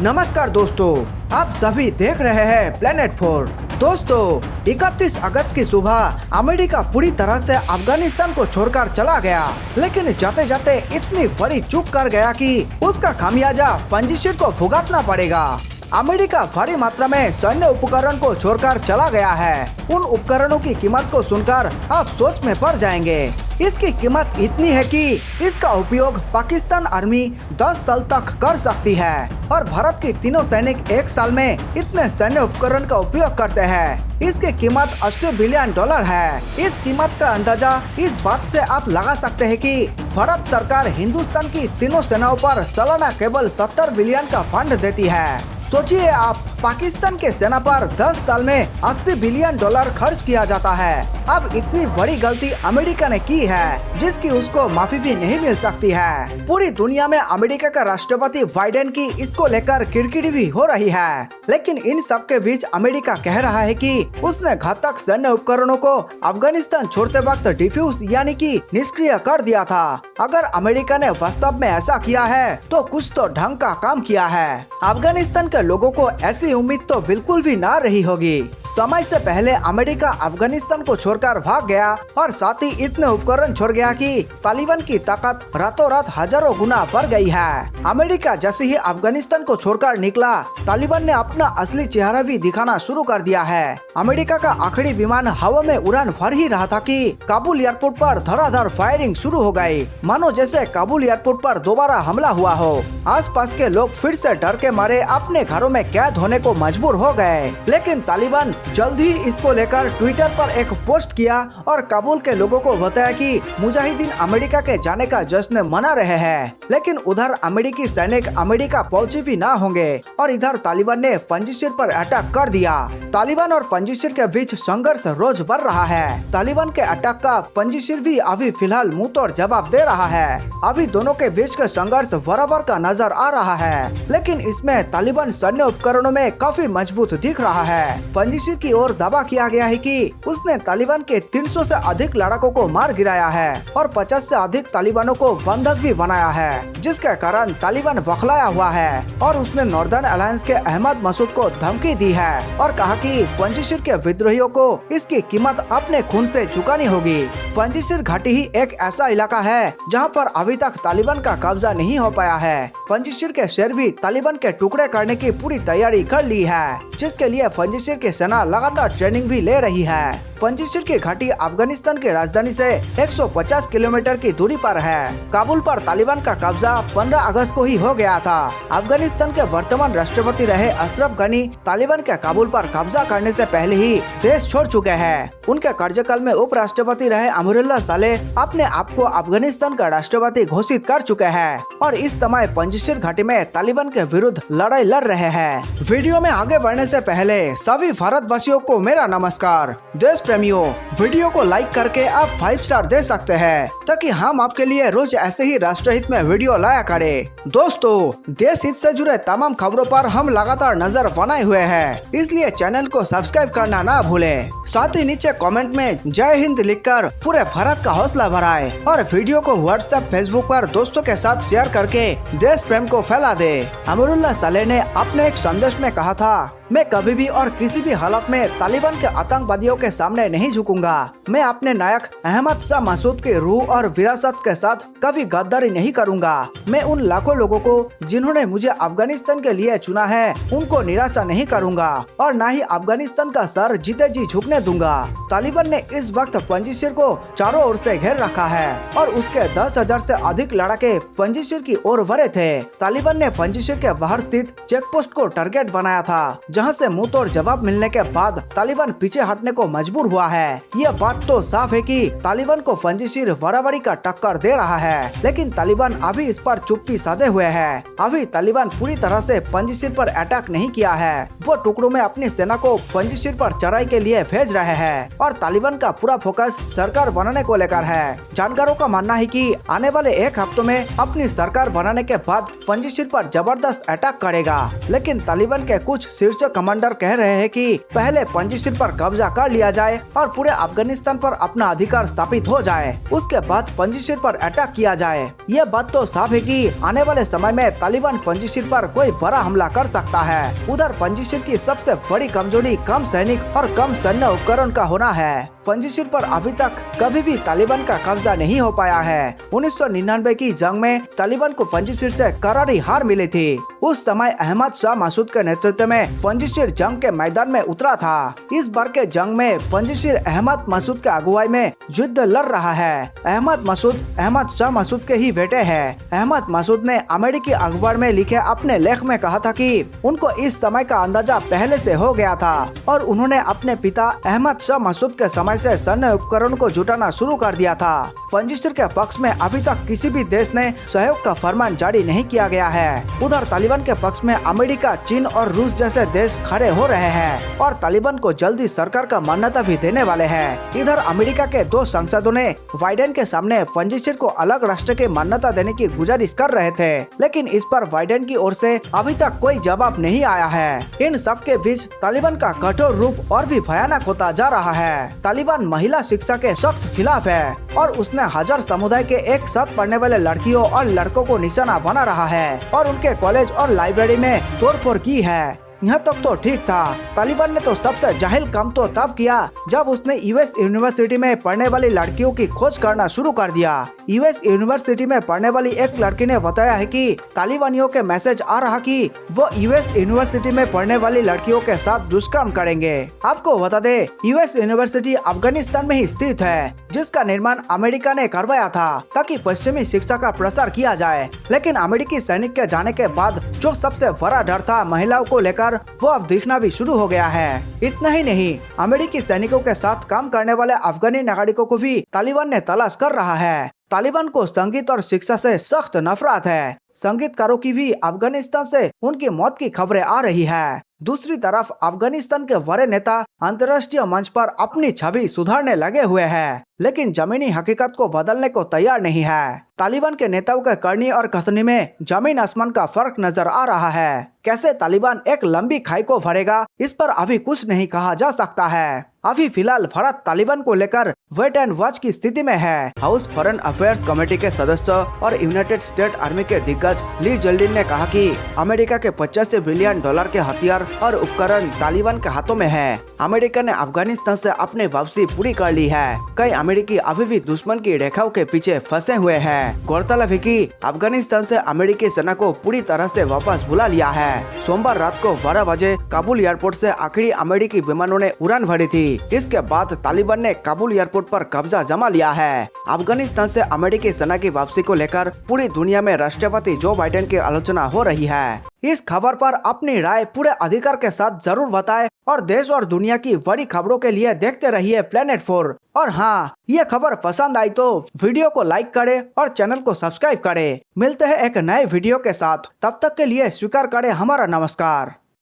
नमस्कार दोस्तों, आप सभी देख रहे हैं प्लेनेट 4। दोस्तों, 31 अगस्त की सुबह अमेरिका पूरी तरह से अफगानिस्तान को छोड़कर चला गया, लेकिन जाते जाते इतनी बड़ी चूक कर गया कि उसका खामियाजा पंजिशिर को भुगतना पड़ेगा। अमेरिका भारी मात्रा में सैन्य उपकरण को छोड़कर चला गया है। उन उपकरणों की कीमत को सुनकर आप सोच में पड़ जाएंगे। इसकी कीमत इतनी है कि इसका उपयोग पाकिस्तान आर्मी 10 साल तक कर सकती है और भारत के तीनों सैनिक एक साल में इतने सैन्य उपकरण का उपयोग करते हैं। इसकी कीमत $80 बिलियन है। इस कीमत का अंदाजा इस बात से आप लगा सकते हैं कि भारत सरकार हिंदुस्तान की तीनों सेनाओं पर सालाना केवल 70 बिलियन का फंड देती है। सोचिए आप, पाकिस्तान के सेना पर 10 साल में $80 बिलियन खर्च किया जाता है। अब इतनी बड़ी गलती अमेरिका ने की है जिसकी उसको माफी भी नहीं मिल सकती है। पूरी दुनिया में अमेरिका का राष्ट्रपति बाइडेन की इसको लेकर किरकिरी भी हो रही है, लेकिन इन सब के बीच अमेरिका कह रहा है कि उसने घातक सैन्य उपकरणों को अफगानिस्तान छोड़ते वक्त डिफ्यूज यानी कि निष्क्रिय कर दिया था। अगर अमेरिका ने वास्तव में ऐसा किया है तो कुछ तो ढंग का काम किया है। अफगानिस्तान के लोगों को ऐसी उम्मीद तो बिल्कुल भी ना रही होगी। समय से पहले अमेरिका अफगानिस्तान को छोड़कर भाग गया और साथ ही इतने उपकरण छोड़ गया कि तालिबान की ताकत रातों रात हजारों गुना बढ़ गई है। अमेरिका जैसे ही अफगानिस्तान को छोड़कर निकला, तालिबान ने अपना असली चेहरा भी दिखाना शुरू कर दिया है। अमेरिका का आखिरी विमान हवा में उड़ान भर ही रहा था कि काबुल एयरपोर्ट पर धड़ाधड़ फायरिंग शुरू हो गई, मानो जैसे काबुल एयरपोर्ट पर दोबारा हमला हुआ हो। आसपास के लोग फिर से डर के मारे अपने घरों में कैद होने को मजबूर हो गए, लेकिन तालिबान जल्द ही इसको लेकर ट्विटर पर एक पोस्ट किया और काबुल के लोगों को बताया कि मुजाहिदीन अमेरिका के जाने का जश्न मना रहे हैं। लेकिन उधर अमेरिकी सैनिक अमेरिका पहुंचे भी ना होंगे और इधर तालिबान ने पंजिशिर पर अटैक कर दिया। तालिबान और पंजिशिर के बीच संघर्ष रोज बढ़ रहा है। तालिबान के अटैक का पंजिशिर भी अभी फिलहाल मुंह तोड़ जवाब दे रहा है। अभी दोनों के बीच का संघर्ष बराबर का नजर आ रहा है, लेकिन इसमें तालिबान सैन्य उपकरणों में काफी मजबूत दिख रहा है। पंजिशिर की ओर दावा किया गया है कि उसने तालिबान के 300 से अधिक लड़ाकों को मार गिराया है और 50 से अधिक तालिबानों को बंधक भी बनाया है, जिसके कारण तालिबान बखलाया हुआ है और उसने नॉर्दर्न अलायंस के अहमद मसूद को धमकी दी है और कहा कि पंजिशिर के विद्रोहियों को इसकी कीमत अपने खून से चुकानी होगी। पंजिशिर घाटी ही एक ऐसा इलाका है जहां पर अभी तक तालिबान का कब्जा नहीं हो पाया है। पंजिशिर के शेर भी तालिबान के टुकड़े करने की पूरी तैयारी कर ली है, जिसके लिए पंजिशिर की सेना लगातार ट्रेनिंग भी ले रही है। पंजिशिर की घाटी अफगानिस्तान की राजधानी से 150 किलोमीटर की दूरी पर है। काबुल पर तालिबान का कब्जा 15 अगस्त को ही हो गया था। अफगानिस्तान के वर्तमान राष्ट्रपति रहे अशरफ गनी तालिबान के काबुल पर कब्जा करने से पहले ही देश छोड़ चुके हैं। उनके कार्यकाल में उपराष्ट्रपति रहे अमरुल्लाह सालेह अपने आप को अफगानिस्तान का राष्ट्रपति घोषित कर चुके हैं और इस समय पंजिशिर घाटी में तालिबान के विरुद्ध लड़ाई लड़ रहे हैं। वीडियो में आगे बढ़ने से पहले सभी भारतवासियों को मेरा नमस्कार। देश प्रेमियों, वीडियो को लाइक करके आप 5 स्टार दे सकते हैं ताकि हम आपके लिए रोज ऐसे ही राष्ट्रहित में वीडियो लाया करें। दोस्तों, देश हित से जुड़े तमाम खबरों पर हम लगातार नजर बनाए हुए हैं, इसलिए चैनल को सब्सक्राइब करना ना भूलें। साथ ही नीचे कमेंट में जय हिंद लिखकर पूरे भारत का हौसला बढ़ाएं और वीडियो को व्हाट्सएप, फेसबुक पर दोस्तों के साथ शेयर करके देश प्रेम को फैला दे। अमरुल्लाह सालेह ने अपने एक संदेश में कहा था, मैं कभी भी और किसी भी हालत में तालिबान के आतंकवादियों के सामने नहीं झुकूंगा। मैं अपने नायक अहमद शाह मसूद की रूह और विरासत के साथ कभी गद्दारी नहीं करूंगा। मैं उन लाखों लोगों को जिन्होंने मुझे अफगानिस्तान के लिए चुना है उनको निराशा नहीं करूंगा और न ही अफगानिस्तान का सर जीते जी झुकने दूंगा। तालिबान ने इस वक्त पंजिशिर को चारों ओर से घेर रखा है और उसके 10,000 से अधिक लड़ाके पंजिशिर की ओर भरे थे। तालिबान ने पंजिशिर के बाहर स्थित चेक पोस्ट को टारगेट बनाया था, जहां से मुंह तोड़ जवाब मिलने के बाद तालिबान पीछे हटने को मजबूर हुआ है। ये बात तो साफ है कि तालिबान को पंजिशिर बराबरी का टक्कर दे रहा है, लेकिन तालिबान अभी इस पर चुप्पी साधे हुए है। अभी तालिबान पूरी तरह से पंजिशिर पर अटैक नहीं किया है। वो टुकड़ों में अपनी सेना को पंजिशिर पर चढ़ाई के लिए भेज रहे हैं और तालिबान का पूरा फोकस सरकार बनाने को लेकर है। जानकारों का मानना है कि आने वाले 1 हफ्तों में अपनी सरकार बनाने के बाद पंजिशिर पर जबरदस्त अटैक करेगा, लेकिन तालिबान के कुछ शीर्ष शीर्ष कमांडर कह रहे हैं कि पहले पंजशीर पर कब्जा कर लिया जाए और पूरे अफगानिस्तान पर अपना अधिकार स्थापित हो जाए, उसके बाद पंजशीर पर अटैक किया जाए। ये बात तो साफ है कि आने वाले समय में तालिबान पंजशीर पर कोई बड़ा हमला कर सकता है। उधर पंजशीर की सबसे बड़ी कमजोरी कम सैनिक और कम सैन्य उपकरण का होना है। पंजशीर पर अभी तक कभी भी तालिबान का कब्जा नहीं हो पाया है। 1999 की जंग में तालिबान को पंजशीर से करारी हार मिली थी। उस समय अहमद शाह मसूद के नेतृत्व में पंजशीर जंग के मैदान में उतरा था। इस बार के जंग में पंजशीर अहमद मसूद के अगुवाई में युद्ध लड़ रहा है। अहमद मसूद अहमद शाह मसूद के ही बेटे हैं। अहमद मसूद ने अमेरिकी अखबार में लिखे अपने लेख में कहा था कि उनको इस समय का अंदाजा पहले से हो गया था और उन्होंने अपने पिता अहमद शाह मसूद के समय से सैन्य उपकरण को जुटाना शुरू कर दिया था। पंजशीर के पक्ष में अभी तक किसी भी देश ने सहयोग का फरमान जारी नहीं किया गया है। उधर तालिबान के पक्ष में अमेरिका, चीन और रूस जैसे देश खड़े हो रहे हैं और तालिबान को जल्दी सरकार का मान्यता भी देने वाले हैं। इधर अमेरिका के 2 सांसदों ने बाइडेन के सामने पंजशीर को अलग राष्ट्र की मान्यता देने की गुजारिश कर रहे थे, लेकिन इस पर बाइडेन की ओर से अभी तक कोई जवाब नहीं आया है। इन सब के बीच तालिबान का कठोर रूप और भी भयानक होता जा रहा है। तालिबान महिला शिक्षा के सख्त खिलाफ है और उसने हजार समुदाय के एक साथ पढ़ने वाले लड़कियों और लड़कों को निशाना बना रहा है और उनके कॉलेज और लाइब्रेरी में तोड़फोड़ की है। यहाँ तक तो ठीक था। तालिबान ने तो सबसे जाहिल काम तो तब किया जब उसने यूएस यूनिवर्सिटी में पढ़ने वाली लड़कियों की खोज करना शुरू कर दिया। यूएस यूनिवर्सिटी में पढ़ने वाली एक लड़की ने बताया है कि तालिबानियों के मैसेज आ रहा कि वो यूएस यूनिवर्सिटी में पढ़ने वाली लड़कियों के साथ दुष्कर्म करेंगे। आपको बता दे, यूएस यूनिवर्सिटी अफगानिस्तान में ही स्थित है, जिसका निर्माण अमेरिका ने करवाया था ताकि पश्चिमी शिक्षा का प्रसार किया जाए। लेकिन अमेरिकी सैनिक के जाने के बाद जो सबसे बड़ा डर था महिलाओं को लेकर, वो अब दिखना भी शुरू हो गया है। इतना ही नहीं, अमेरिकी सैनिकों के साथ काम करने वाले अफगानी नागरिकों को भी तालिबान ने तलाश कर रहा है। तालिबान को संगीत और शिक्षा से सख्त नफरत है। संगीतकारों की भी अफगानिस्तान से उनकी मौत की खबरें आ रही है। दूसरी तरफ अफगानिस्तान के बड़े नेता अंतर्राष्ट्रीय मंच पर अपनी छवि सुधारने लगे हुए हैं, लेकिन जमीनी हकीकत को बदलने को तैयार नहीं है। तालिबान के नेताओं के करनी और कथनी में जमीन आसमान का फर्क नजर आ रहा है। कैसे तालिबान एक लंबी खाई को भरेगा, इस पर अभी कुछ नहीं कहा जा सकता है। अभी फिलहाल भारत तालिबान को लेकर वेट एंड वॉच की स्थिति में है। हाउस फॉरेन अफेयर्स कमेटी के सदस्य और यूनाइटेड स्टेट आर्मी के दिग्गज ली जेल्डिन ने कहा कि अमेरिका के $85 बिलियन के हथियार और उपकरण तालिबान के हाथों में है। अमेरिका ने अफगानिस्तान से अपनी वापसी पूरी कर ली है। कई अमेरिकी अभी भी दुश्मन की रेखाओं के पीछे फंसे हुए हैं। गौरतलब है कि अफगानिस्तान से अमेरिकी सेना को पूरी तरह से वापस बुला लिया है। सोमवार रात को 12 बजे काबुल एयरपोर्ट से आखिरी अमेरिकी विमानों ने उड़ान भरी थी। इसके बाद तालिबान ने काबुल एयरपोर्ट पर कब्जा जमा लिया है। अफगानिस्तान से अमेरिकी सेना की वापसी को लेकर पूरी दुनिया में राष्ट्रपति जो बाइडेन की आलोचना हो रही है। इस खबर पर अपनी राय पूरे अधिकार के साथ जरूर बताएं और देश और दुनिया की बड़ी खबरों के लिए देखते रहिए Planet 4। और हाँ, ये खबर पसंद आई तो वीडियो को लाइक करें और चैनल को सब्सक्राइब करें। मिलते हैं एक नए वीडियो के साथ, तब तक के लिए स्वीकार करें हमारा नमस्कार।